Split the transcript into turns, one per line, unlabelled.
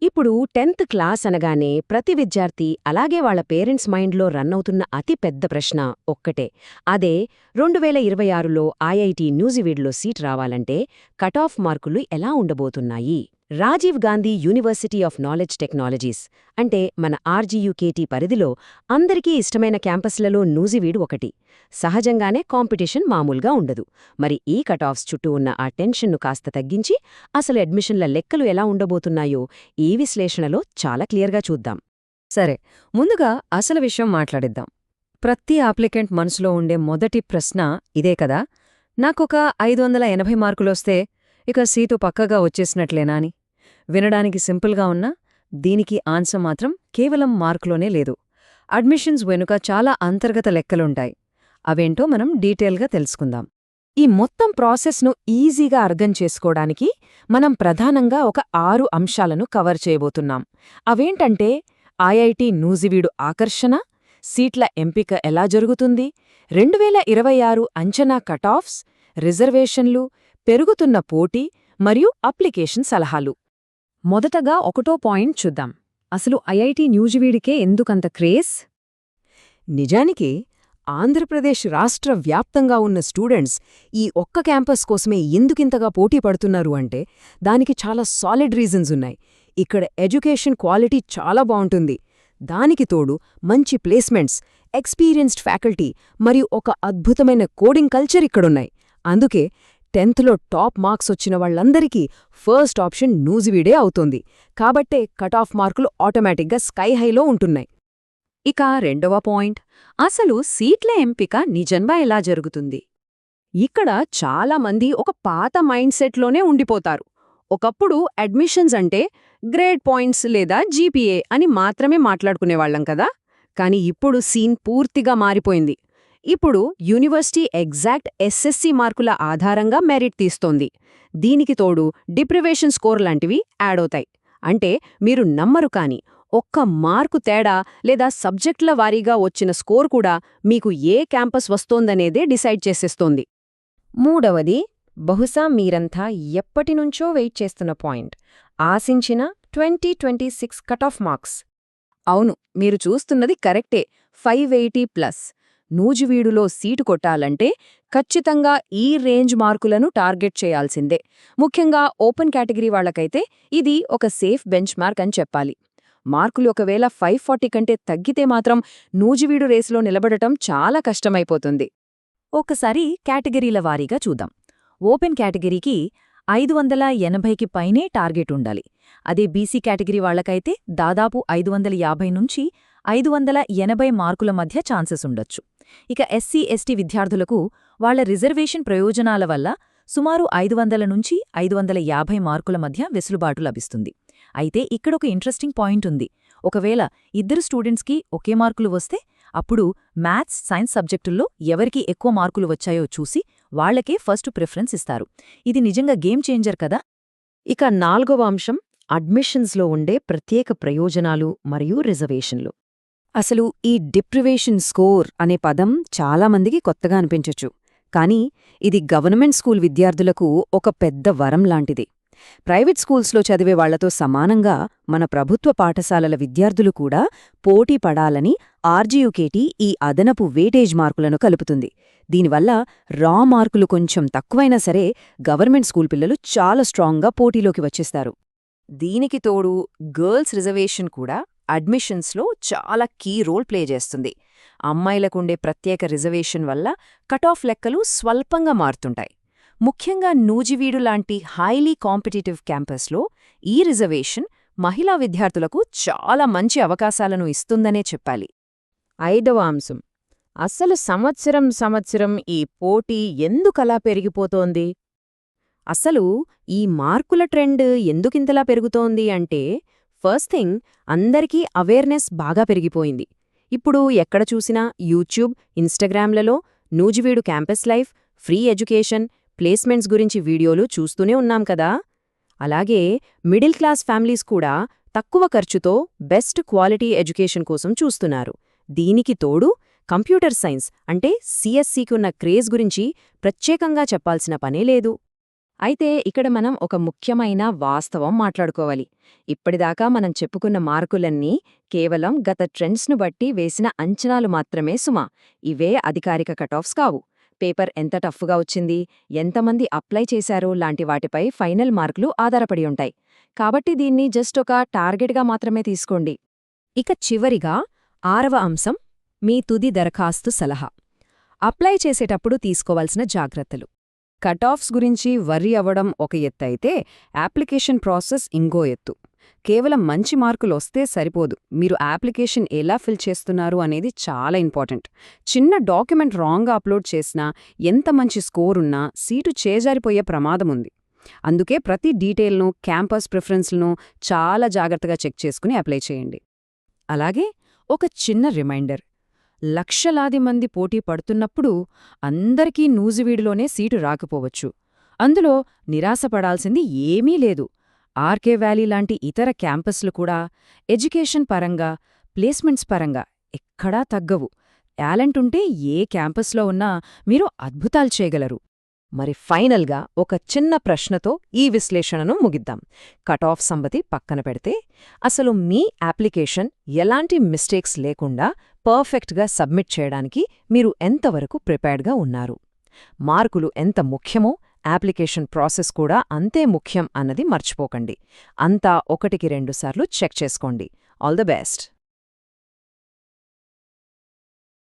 ఇప్పుడు 10th class అనగానే ప్రతి విద్యార్థి అలాగే వాళ్ళ పేరెంట్స్ మైండ్లో రన్ అవుతున్న అతి పెద్ద ప్రశ్న ఒక్కటే. అదే 2026లో ఐఐటి న్యూజివీడ్లో సీట్ రావాలంటే కట్ ఆఫ్ మార్కులు ఎలా ఉండబోతున్నాయి? Rajiv Gandhi university of knowledge technologies అంటే మన ఆర్జీయూకేటీ పరిధిలో అందరికీ ఇష్టమైన క్యాంపస్లలో నూజివీడు ఒకటి. సహజంగానే కాంపిటీషన్ మామూలుగా ఉండదు. మరి ఈ కట్ ఆఫ్స్ చుట్టూ ఉన్న ఆ టెన్షన్ను కాస్త తగ్గించి అసలు అడ్మిషన్ల లెక్కలు ఎలా ఉండబోతున్నాయో ఈ విశ్లేషణలో చాలా క్లియర్గా చూద్దాం.
సరే, ముందుగా అసలు విషయం మాట్లాడిద్దాం. ప్రతి అప్లికెంట్ మనసులో ఉండే మొదటి ప్రశ్న ఇదే కదా, నాకొక 580 మార్కులొస్తే ఇక సీటు పక్కగా వచ్చేసినట్లేనా అని. వినడానికి సింపుల్గా ఉన్నా దీనికి ఆన్సర్ మాత్రం కేవలం మార్కులోనే లేదు. అడ్మిషన్స్ వెనుక చాలా అంతర్గత లెక్కలుంటాయి. అవేంటో మనం డీటెయిల్గా తెలుసుకుందాం.
ఈ మొత్తం ప్రాసెస్ను ఈజీగా అర్థం చేసుకోవడానికి మనం ప్రధానంగా ఒక 6 అంశాలను కవర్ చేయబోతున్నాం. అవేంటంటే ఐఐటి నూజివీడు ఆకర్షణ, సీట్ల ఎంపిక ఎలా జరుగుతుంది, 2026 అంచనా కటాఫ్స్, రిజర్వేషన్లు, పెరుగుతున్న పోటీ మరియు అప్లికేషన్ సలహాలు. మొదటగా ఒకటో పాయింట్ చూద్దాం. అసలు ఐఐటి న్యూజివీడికే ఎందుకంత క్రేజ్? నిజానికి ఆంధ్రప్రదేశ్ రాష్ట్ర వ్యాప్తంగా ఉన్న స్టూడెంట్స్ ఈ ఒక్క క్యాంపస్ కోసమే ఎందుకింతగా పోటీ పడుతున్నారు అంటే దానికి చాలా సాలిడ్ రీజన్స్ ఉన్నాయి. ఇక్కడ ఎడ్యుకేషన్ క్వాలిటీ చాలా బావుంటుంది. దానికి తోడు మంచి ప్లేస్మెంట్స్, ఎక్స్పీరియన్స్డ్ ఫ్యాకల్టీ మరియు ఒక అద్భుతమైన కోడింగ్ కల్చర్ ఇక్కడున్నాయి. అందుకే 10థ్లో టాప్ మార్క్స్ వచ్చిన వాళ్లందరికీ ఫస్ట్ ఆప్షన్ నూజివీడే అవుతోంది. కాబట్టే కట్ ఆఫ్ మార్కులు ఆటోమేటిక్గా స్కై హైలో ఉంటున్నాయి.
ఇక రెండవ పాయింట్, అసలు సీట్ల ఎంపిక నిజంగా ఎలా జరుగుతుంది?
ఇక్కడ చాలామంది ఒక పాత మైండ్ సెట్లోనే ఉండిపోతారు. ఒకప్పుడు అడ్మిషన్స్ అంటే గ్రేడ్ పాయింట్స్ లేదా జీపీఏ అని మాత్రమే మాట్లాడుకునేవాళ్లం కదా. కాని ఇప్పుడు సీన్ పూర్తిగా మారిపోయింది. ఇప్పుడు యూనివర్సిటీ ఎగ్జాక్ట్ ఎస్ఎస్సీ మార్కుల ఆధారంగా మెరిట్ తీస్తోంది. దీనికి తోడు డిప్రివేషన్ స్కోర్ లాంటివి యాడ్ అవుతాయి. అంటే మీరు నమ్మరు కాని ఒక్క మార్కు తేడా లేదా సబ్జెక్టుల వారీగా వచ్చిన స్కోర్ కూడా మీకు ఏ క్యాంపస్ వస్తోందనేదే డిసైడ్ చేసేస్తోంది.
మూడవది, బహుశా మీరంతా ఎప్పటినుంచో వెయిట్ చేస్తున్న పాయింట్, ఆశించిన 2026 కట్ ఆఫ్ మార్క్స్.
అవును, మీరు చూస్తున్నది కరెక్టే. 580+. నూజివీడులో సీటు కొట్టాలంటే ఖచ్చితంగా ఈ రేంజ్ మార్కులను టార్గెట్ చేయాల్సిందే. ముఖ్యంగా ఓపెన్ కేటగిరీ వాళ్లకైతే ఇది ఒక సేఫ్ బెంచ్ మార్క్ అని చెప్పాలి. మార్కులు ఒకవేళ 540 కంటే తగ్గితే మాత్రం నూజివీడు రేసులో నిలబడటం చాలా కష్టమైపోతుంది.
ఒకసారి కేటగిరీల వారీగా చూద్దాం. ఓపెన్ కేటగిరీకి 580కి పైనే టార్గెట్ ఉండాలి. అదే బీసీ కేటగిరీ వాళ్లకైతే దాదాపు 550 నుంచి 580 మార్కుల మధ్య ఛాన్సెస్ ఉండొచ్చు. ఇక ఎస్సీ ఎస్టీ విద్యార్థులకు వాళ్ల రిజర్వేషన్ ప్రయోజనాల వల్ల సుమారు 500 నుంచి 550 మార్కుల మధ్య వెసులుబాటు లభిస్తుంది. అయితే ఇక్కడొక ఇంట్రెస్టింగ్ పాయింట్ ఉంది. ఒకవేళ ఇద్దరు స్టూడెంట్స్కి ఒకే మార్కులు వస్తే అప్పుడు మ్యాథ్స్, సైన్స్ సబ్జెక్టుల్లో ఎవరికి ఎక్కువ మార్కులు వచ్చాయో చూసి వాళ్లకే ఫస్ట్ ప్రిఫరెన్స్ ఇస్తారు. ఇది నిజంగా గేమ్ చేంజర్ కదా.
ఇక 4వ అంశం అడ్మిషన్స్లో ఉండే ప్రత్యేక ప్రయోజనాలు మరియు రిజర్వేషన్లు. అసలు ఈ డిప్రివేషన్ స్కోర్ అనే పదం చాలామందికి కొత్తగా అనిపించొచ్చు. కానీ ఇది గవర్నమెంట్ స్కూల్ విద్యార్థులకు ఒక పెద్ద వరం లాంటిది. ప్రైవేట్ స్కూల్స్లో చదివే వాళ్లతో సమానంగా మన ప్రభుత్వ పాఠశాలల విద్యార్థులు కూడా పోటీ పడాలని ఆర్జీయూకేటీ ఈ అదనపు వేటేజ్ మార్కులను కలుపుతుంది. దీనివల్ల రా మార్కులు కొంచెం తక్కువైనా సరే గవర్నమెంట్ స్కూల్ పిల్లలు చాలా స్ట్రాంగ్గా పోటీలోకి వచ్చేస్తారు. దీనికి తోడు గర్ల్స్ రిజర్వేషన్ కూడా అడ్మిషన్స్లో చాలా కీ రోల్ ప్లే చేస్తుంది. అమ్మాయిలకుండే ప్రత్యేక రిజర్వేషన్ వల్ల కట్ ఆఫ్ లెక్కలు స్వల్పంగా మారుతుంటాయి. ముఖ్యంగా నూజివీడు లాంటి హైలీ కాంపిటీటివ్ క్యాంపస్లో ఈ రిజర్వేషన్ మహిళా విద్యార్థులకు చాలా మంచి అవకాశాలను ఇస్తుందనే చెప్పాలి. 5వ అంశం, అసలు సంవత్సరం ఈ పోటీ ఎందుకలా పెరిగిపోతోంది? అసలు ఈ మార్కుల ట్రెండ్ ఎందుకింతలా పెరుగుతోంది అంటే ఫస్ట్ థింగ్, అందరికీ అవేర్నెస్ బాగా పెరిగిపోయింది. ఇప్పుడు ఎక్కడ చూసినా యూట్యూబ్, ఇన్స్టాగ్రామ్లలో Nuzvid campus life, free education, placements గురించి వీడియోలు చూస్తూనే ఉన్నాం కదా. అలాగే మిడిల్ క్లాస్ ఫ్యామిలీస్ కూడా తక్కువ ఖర్చుతో బెస్ట్ క్వాలిటీ ఎడ్యుకేషన్ కోసం చూస్తున్నారు. దీనికి తోడు కంప్యూటర్ సైన్స్ అంటే సిఎస్సికి ఉన్న క్రేజ్ గురించి ప్రత్యేకంగా చెప్పాల్సిన పనే లేదు. అయితే ఇక్కడ మనం ఒక ముఖ్యమైన వాస్తవం మాట్లాడుకోవాలి. ఇప్పటిదాకా మనం చెప్పుకున్న మార్కులన్నీ కేవలం గత ట్రెండ్స్ను బట్టి వేసిన అంచనాలు మాత్రమే సుమా. ఇవే అధికారిక కటాఫ్స్ కావు. పేపర్ ఎంత టఫ్గా వచ్చింది, ఎంతమంది అప్లై చేశారో లాంటి వాటిపై ఫైనల్ మార్కులు ఆధారపడి ఉంటాయి. కాబట్టి దీన్ని జస్ట్ ఒక టార్గెట్గా మాత్రమే తీసుకోండి.
ఇక చివరిగా 6వ అంశం మీ తుది దరఖాస్తు సలహా. అప్లై చేసేటప్పుడు తీసుకోవాల్సిన జాగ్రత్తలు.
కటాఫ్స్ గురించి వర్రీ అవ్వడం ఒక ఎత్తైతే అప్లికేషన్ ప్రాసెస్ ఇంకో ఎత్తు. కేవలం మంచి మార్కులు వస్తే సరిపోదు, మీరు అప్లికేషన్ ఎలా ఫిల్ చేస్తున్నారు అనేది చాలా ఇంపార్టెంట్. చిన్న డాక్యుమెంట్ రాంగ్గా అప్లోడ్ చేసినా, ఎంత మంచి స్కోర్ ఉన్నా సీటు చేజారిపోయే ప్రమాదముంది. అందుకే ప్రతి డీటెయిల్ను, క్యాంపస్ ప్రిఫరెన్స్లను చాలా జాగ్రత్తగా చెక్ చేసుకుని అప్లై చేయండి.
అలాగే ఒక చిన్న రిమైండర్, లక్షలాది మంది పోటీ పడుతున్నప్పుడు అందరికీ నూజివీడులోనే సీటు రాకపోవచ్చు. అందులో నిరాశపడాల్సింది ఏమీ లేదు. ఆర్కే వ్యాలీ లాంటి ఇతర క్యాంపస్లు కూడా ఎడ్యుకేషన్ పరంగా, ప్లేస్మెంట్స్ పరంగా ఎక్కడా తగ్గవు. టాలెంటుంటే ఏ క్యాంపస్లో ఉన్నా మీరు అద్భుతాలు చేయగలరు.
మరి ఫైనల్గా ఒక చిన్న ప్రశ్నతో ఈ విశ్లేషణను ముగిద్దాం. కటాఫ్ సంగతి పక్కన పెడితే, అసలు మీ అప్లికేషన్ ఎలాంటి మిస్టేక్స్ లేకుండా పర్ఫెక్ట్గా సబ్మిట్ చేయడానికి మీరు ఎంతవరకు ప్రిపేర్డ్గా ఉన్నారు? మార్కులు ఎంత ముఖ్యమో అప్లికేషన్ ప్రాసెస్ కూడా అంతే ముఖ్యం అన్నది మర్చిపోకండి. అంతా 1కి 2 సార్లు చెక్ చేసుకోండి. All the best.